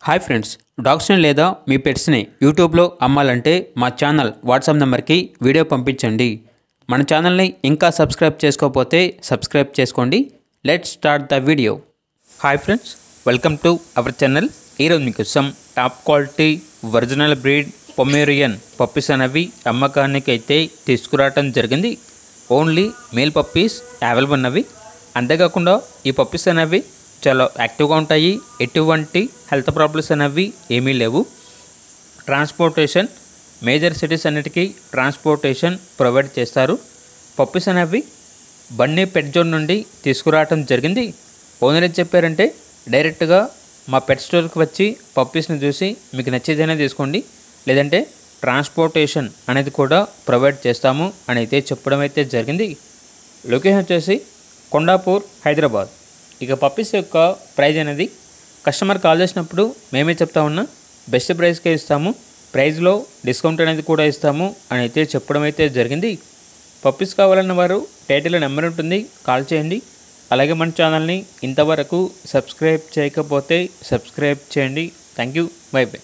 Hi friends, డాగ్స్ని లేదా మీ పెట్స్ని యూట్యూబ్లో అమ్మాలంటే మా ఛానల్ వాట్సాప్ నెంబర్కి వీడియో పంపించండి. మన ఛానల్ని ఇంకా సబ్స్క్రైబ్ చేసుకోకపోతే సబ్స్క్రైబ్ చేసుకోండి. Let's start the video. Hi friends, welcome to our channel. ఈరోజు మీకోసం top quality original breed Pomeranian puppies అనేవి అమ్మకానికి అయితే తీసుకురావటం జరిగింది. ఓన్లీ మేల్ పప్పీస్ అవైలబుల్ ఉన్నవి. అంతేకాకుండా ఈ పప్పీస్ అనేవి చాలా యాక్టివ్గా ఉంటాయి. ఎటువంటి హెల్త్ ప్రాబ్లమ్స్ అనేవి ఏమీ లేవు. ట్రాన్స్పోర్టేషన్ మేజర్ సిటీస్ అన్నిటికీ ట్రాన్స్పోర్టేషన్ ప్రొవైడ్ చేస్తారు. పప్పీస్ అనేవి బన్నీ పెట్ జోన్ నుండి తీసుకురావటం జరిగింది. ఓనర్ ఏం చెప్పారంటే, డైరెక్ట్గా మా పెట్ స్టోర్కి వచ్చి పప్పీస్ని చూసి మీకు నచ్చేదైనా తీసుకోండి, లేదంటే ట్రాన్స్పోర్టేషన్ అనేది కూడా ప్రొవైడ్ చేస్తాము అని అయితే చెప్పడం అయితే జరిగింది. లొకేషన్ వచ్చేసి కొండాపూర్, హైదరాబాద్. ఇక పప్పీస్ యొక్క ప్రైజ్ అనేది కస్టమర్ కాల్ చేసినప్పుడు మేమే చెప్తా ఉన్నా బెస్ట్ ప్రైస్కే ఇస్తాము, ప్రైస్లో డిస్కౌంట్ అనేది కూడా ఇస్తాము అని అయితే చెప్పడం అయితే జరిగింది. పప్పీస్ కావాలన్న వారు టైటిల్లో నెంబర్ ఉంటుంది, కాల్ చేయండి. అలాగే మన ఛానల్ని ఇంతవరకు సబ్స్క్రైబ్ చేయకపోతే సబ్స్క్రైబ్ చేయండి. Thank you, by by.